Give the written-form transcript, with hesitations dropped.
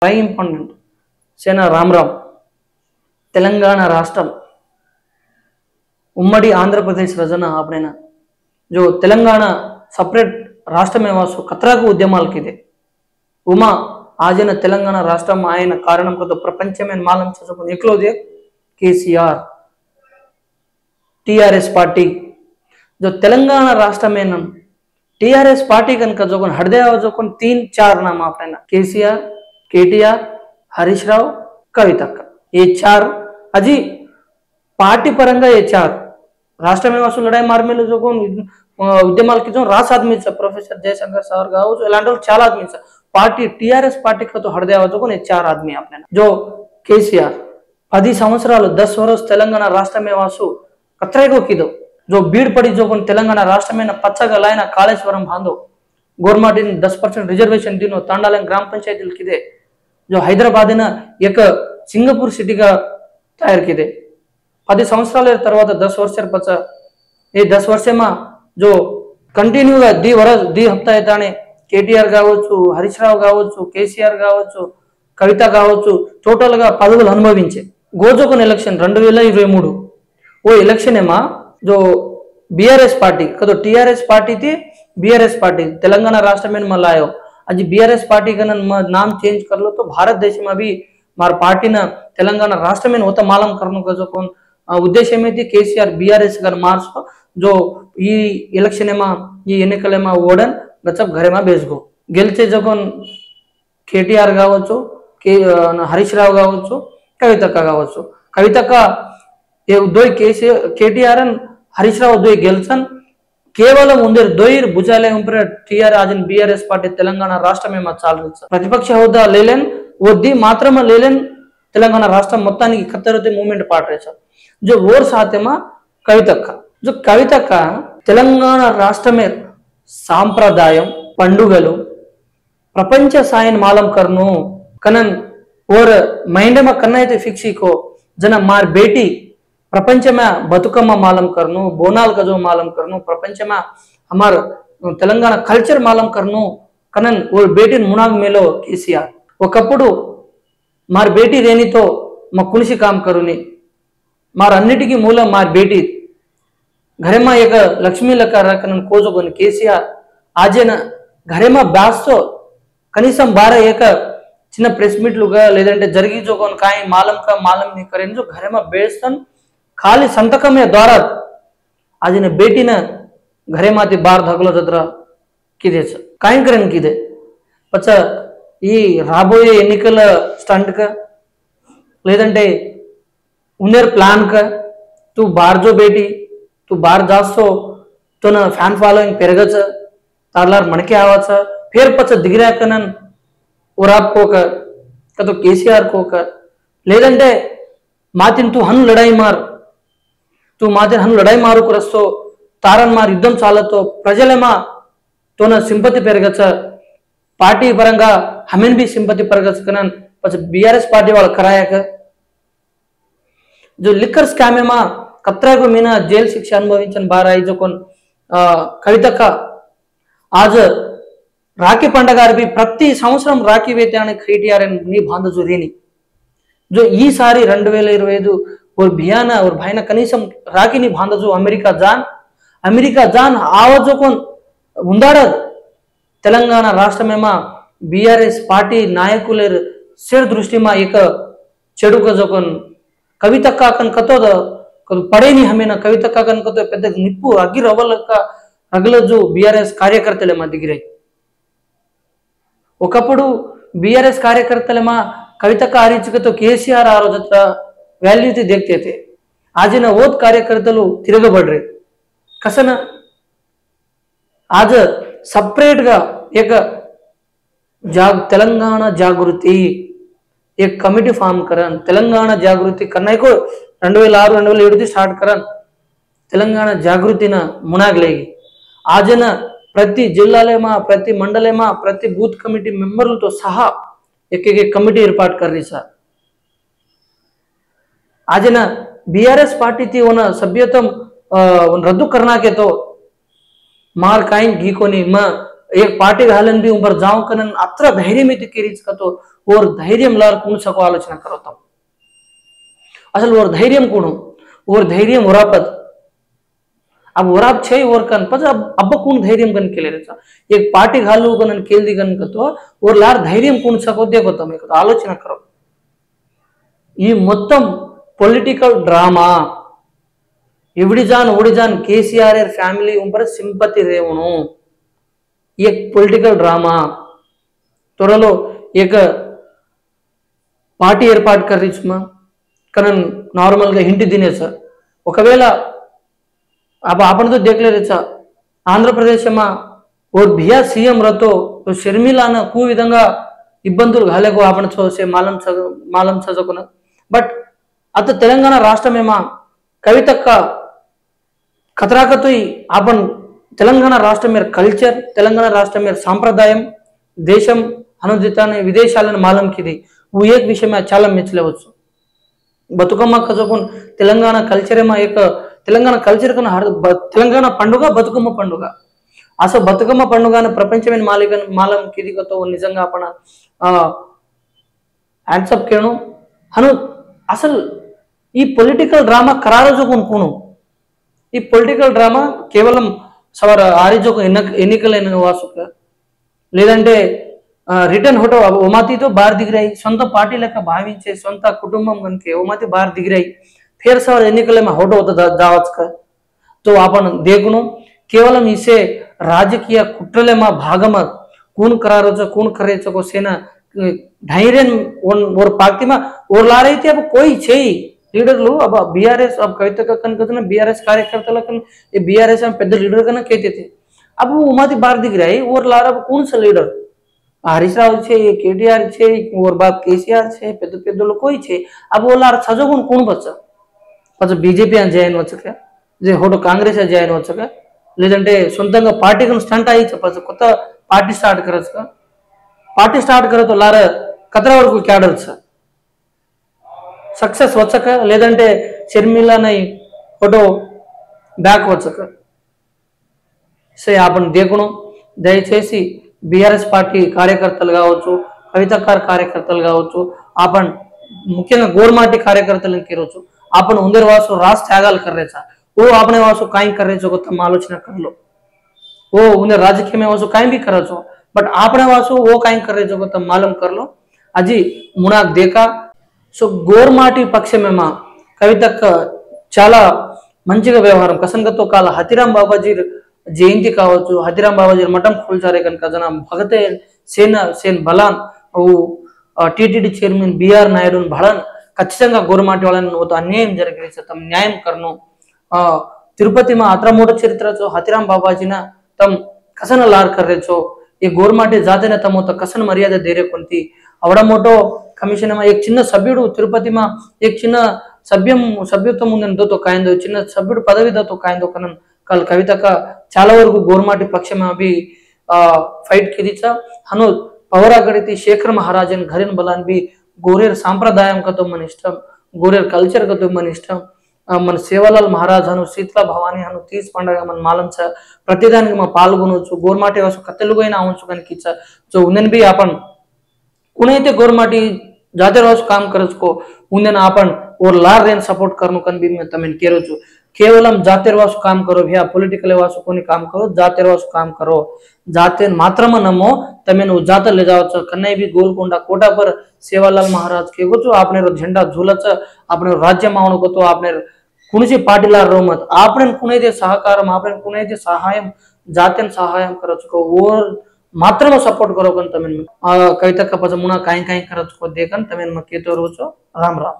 very important. Sena Ramram, Telangana Rashtam, उम्मडी Andhra Pradesh रजना आपने ना जो तेलंगाना separate राष्ट्र में वासु कतरा को उद्यमाल की दे उमा आज न तेलंगाना राष्ट्र में आये न कारणम को तो प्रपंच में मालूम चीज़ों को निकलो दे केसीआर टीआरएस पार्टी जो तेलंगाना राष्ट्र में न टीआरएस पार्टी कन का जो कौन हृदय और जो कौन 3-4 नाम आपने ना केसीआर केटीआर हरीश राव कविता का ये 4 अजी पार्टी परंगा ये 4 राष्ट्र में वासु लड़ाई मार में जो कौन उद्यमाल की जो रास आदमी से प्रोफेसर जयशंकर सावर गाँव जो एलांडोल 4 आदमी से पार्टी टीआरएस पार्टी का तो हृदय और जो कौन 4 आदमी आपने जो केसीआर 10 సంవత్సరాలు 10 वर्ष तेलंगाना राष्ट्र में वासु कतरे को किदो जो बीड़ पड़ी जो कौन तेलंगाना राष्ट्र में न पच्चा का लायना कालेश्वरम भांदो गवर्नमेंट इन 10% रिजर्वेशन दिनो तांडालन ग्राम पंचायत किदे जो हैदराबाद न एक सिंगापुर सिटी का तैयार किदे 10 సంవత్సరాల తర్వాత 10 वर्षर पचा ये 10 वर्ष में जो कंटिन्यू గా दी हफ्ता అయితానే కేటీఆర్ కావచ్చు హరీష్ రావు కావచ్చు కేసీఆర్ కావచ్చు కవిత కావచ్చు టోటల్ గా పదవులు అనుభవించే గోజోకన్ ఎలక్షన్ 2023 वो इलेक्शन है मां जो बीआरएस पार्टी कदो टीआरएस पार्टी थी बीआरएस पार्टी तेलंगाना राष्ट्र में मलायो आज बीआरएस पार्टी का नाम चेंज कर लो तो भारत देश में भी मार पार्टी ना तेलंगाना राष्ट्र में होता मालूम करने का जो कौन उद्देश्य में थी केसीआर बीआरएस का मार्च जो ये इलेक्शन में ये ఎన్నికల में ఓడన్ గచ్చప్ घरे में बेसगो గెలిచే जो कौन केटीआर కావచ్చు हरीश राव కావచ్చు కవితక్క కావచ్చు కవితక్క ये दो केटीआर हरीश राव दो गेल्सन केवल उंदर दोइर भुजाले उपर टीआर आज बीआरएस पार्टी तेलंगाना राष्ट्र में चाल रही प्रतिपक्ष होदा लेलेन वो दी मात्र में लेलेन तेलंगाना राष्ट्र మొత్తానికి కత్తరతే మూవ్మెంట్ పార్ట్ రేస जो वोर साथे में कवितक्का जो कवितक्का तेलंगाना राष्ट्र में सांप्रदायम पंडुगलु प्रपंच सायन मालम करनु कनन और माइंड में कन्ना అయితే फिक्सी को जना मार बेटी प्रपंच में बतुकम्मा मालूम करनु बोनाल का जो मालूम करनु प्रपंच में हमार तेलंगाना कल्चर मालूम करनु कनन वो बेटी मुनाग मेलो केसीआर वो कपड़ू मार बेटी रेनी तो मैं कुणसी काम करूनी मार अन्निटिकी मूल मार बेटी घरे में एक लक्ष्मी लका रकन कोजोगन केसीआर आज न घरे में बास्तो कनीसम 12 एक చిన్న ప్రెస్ మీట్లుగా లేదంటే జరిగి जो कोन काई मालूम का मालूम नहीं करें जो घरे में बेस्तन खाली संतकमे द्वारा आज ने बेटी ने घरे माती बार धगलो जत्रा किदे काय करेन किदे पचा ఈ రాబోయే ఎన్నికల స్టంట్ का లేదంటే उन्हेर प्लान का तू बार जो बेटी तू बार जासो तो ना फैन फॉलोइंग पेरगच तारलार मनके आवाच फिर पचा दिगरा कनन उराब को का तो केसीआर को का लेदंटे मातिन तू हन लड़ाई मार तू मातिन हन लड़ाई मारू करस्तो तारन मार युद्धम चालतो प्रजलेमा तो ना सिंपति पेरगच पार्टी परंगा हमें भी सिंपति पेरगच कनन पछ बीआरएस पार्टी वाला कराया का जो लिकर स्कैम में कतरा को मीना जेल शिक्षा अनुभविंचन बार आई जो कौन कविता का आज राखी पंडग भी प्रति संवत्सरम राखी वेत्याने केटीआर नी बांधजु रेनी जो ई सारी 2025 और भियाना और भाईना कनीसम राखी नी बांधजु अमेरिका जान आवजो कोन उंदाड़ तेलंगाना राष्ट्र में बीआरएस पार्टी नायकुलेर सिर दृष्टि में एक చెడు का जो कोन कवितक्का कन कतो पड़े नहीं हमें ना कवितक्का कन कतो पेद्द निप्पु अग्गी रवलका रगलजु बीआरएस कार्यकर्तले मा दिगिरे ఒకప్పుడు बीआरएस कार्यकर्तले मा कवितक्का आरिचके तो केसीआर आ रोज वैल्यू थी देखते थे आज ना ओत कार्यकर्तलु तिरगबड्रे कसना आज सेपरेट गा एक तेलंगाना जागृति एक कमिटी फॉर्म करन तेलंगाना जागृति करना को 2006-2007 थी स्टार्ट करन तेलंगाना जागृति ना मुनाग लेगी आज ना प्रति जिल्लाले मा प्रति मंडले मा प्रति बूथ कमिटी मेंबर तो सहा एक कमिटी एर्पाट कर रही सर आज ना बीआरएस पार्टी थी वो सभ्यतम रद्दु करना के तो मार काइन घी को नहीं एक पार्टी घालन भी ऊपर जाऊं कनन अत्र धैर्य में किरीच का तो और धैर्य लार कौन सको आलोचना करो तब असल और धैर्य कौन और धैर्य वरापद अब वराप छे और कन पच अब कौन धैर्य कन केले रहता एक पार्टी घालू कनन केल दी कन तो और लार धैर्य कौन सको देखो तब आलोचना करो ఈ మొత్తం పొలిటికల్ డ్రామా ఎవిడిజాన్ ఓడిజాన్ కేసీఆర్ ఫ్యామిली ऊपर సింపతి రేవును एक పొలిటికల్ డ్రామా త్వరలో एक పార్టీ ఏర్పాటు కర్రిచ్మా కనన్ నార్మల్ గా హింట్ దినేసా ఒకవేళ आपण तो देख ले रेचा आंध्र प्रदेश में और भिया सीएम रतो तो शर्मिला न कु विधंगा इब्बंदुलु घालेको आपण छोसे मालम सजकुन बट अत तेलंगाना राष्ट्र में मां कवितक्का खतरा कतुई आपण तेलंगाना राष्ट्र में कल्चर तेलंगाना राष्ट्र में सांप्रदायम देशम अनुदिताने विदेशालन मालम किदी वो एक विषय में चाला मेचलेवच्चु बतुकम्मा कजोकुन तेलंगाना कल्चर में एक तेलंगाना कल्चर कन तेलंगाना पंడుగ బతుకమ్మ పండుగ అసలు బతుకమ్మ పండుగను ప్రపంచమైన మాలం కిదికతో నిజంగా आपण హ్యాండ్స్ అప్ కేను హను అసలు ఈ పొలిటికల్ డ్రామా ఖరారోజుకున్ కూను ఈ పొలిటికల్ డ్రామా కేవలం సవర ఆరిజోకు ఎన్నికలైన వాసుక లేదంటే రిటర్న్ హోటో ఓమాతితో బార్ దిగిరాయి సొంత పార్టీ లెక్క భావించే సొంత కుటుంబం కనుక ఓమాతి బార్ దిగిరాయి फिर सवाल एनिकल में होटो होता जावच का तो आपण देखनो केवल इसे राजकीय कुट्रले में भाग में कौन करारो कौन करे को सेना धैर्य और पार्टी में और ला रही थी अब कोई छे लीडर लो अब बीआरएस अब कविता कन कहते बीआरएस कार्यकर्ता लकन ये बीआरएस में पेद्द लीडर कन कहते थे अब वो उमाती बाहर दिख रहा है और ला रहा कौन सा लीडर हरीश राव छे केटीआर छे और बाप केसीआर छे पेद्द पेद्द लोग कोई छे अब वो ला सजो कौन बच्चा पच बीजेपी అని జాయిన్ వచ్చక जे హోటో కాంగ్రెస్ అని జాయిన్ వచ్చక లేదంటే సొంతంగా పార్టీకి స్టంట్ అయ్యి చెప్పచ్చు కొత్త పార్టీ స్టార్ట్ करच पार्टी स्टार्ट करे तो लार कतरा वరకు క్యాడర్స్ सक्सेस వచ్చక లేదంటే शर्मिला नहीं फोटो बैक వచ్చక से आपण देखणो దయచేసి बीआरएस पार्टी కార్యకర్తలు కావచ్చు కవితకార్ కార్యకర్తలు కావచ్చు आपण ముఖ్యంగా గోర్మాటి కార్యకర్తలను కేరొచ్చు आपण उंदर वासु रास त्यागाल कर रहे वो आपने वासु काई कर रहे को तम आलोचना कर लो वो उन्हें राजकीय में वासु काई भी कर छो बट आपने वासु वो काई कर रहे को तम मालूम कर लो अजी मुना देखा सो गोरमाटी पक्ष में मा कवितक चाला మంచిగా వ్యవహారం కసంగతో కాల హతిరామ్ బాబాజీ జయంతి కావచ్చు హతిరామ్ బాబాజీ మఠం కూల్చారే కనుక జన భగతే సేన్ బలాన్ टीटीडी चेयरमैन बीआर नायडू बड़न ఖచ్చితంగా గోరమాటి వాళ్ళని అన్యాయం జరిగితే తమ న్యాయం करनो तिरुपति में अत्र मोठो चरित्र छो हतिराम बाबाजी ना तम कसन लार कर रहे छो ये गोरमाटी जाते ने तमो तो कसन मर्यादा दे रे कोंती आवड़ा मोठो कमिशन में एक చిన్న సభ్యుడు తిరుపతి में एक చిన్న సభ్యత్వం ఉందని దోతో కాయిందో చిన్న సభ్యుడు పదవి దోతో కాయిందో కనన్ कल कविता का చాలా వరకు గోరమాటి पक्ष में अभी फाइट किदीचा हनो पवरा गणिती शेखर महाराजन घरेन बलान भी गोरेर सांप्रदायम का तो मन इष्टम गोरेर कल्चर का तो मन इष्टम मन सेवालाल महाराज हनु शीतला भवानी हनु 30 पंडग मन मालम छ प्रतिदान में पाल्गొనొచ్చు गोरमाटी वासु कतेलुगैना आवొచ్చు कनकिच जो उन्हें भी आपण कुणैते गोरमाटी जाते वासु काम करचको उन्हें आपण और लार रेन सपोर्ट करनो कन भी मैं तमेन केरोछु केवलम जाते वासु काम करो भैया पॉलिटिकल वासु कोनी काम करो जाते वासु काम करो जाते मात्रम नमो तमेन जात ले जाओ कन्नै भी गोलकोंडा कोटा पर सेवालाल महाराज के गो आपने झंडा झूलच आपने राज्य मावण को तो आपने कुणची पाटीला रोमत आपने कुणैते सहकारम आपने कुणैते सहायम जातेन सहायम करचको और मात्रम सपोर्ट करो कन तमेन कविता का पछ मुना काई काई करचको देखन तमेन म केतो रोचो राम राम।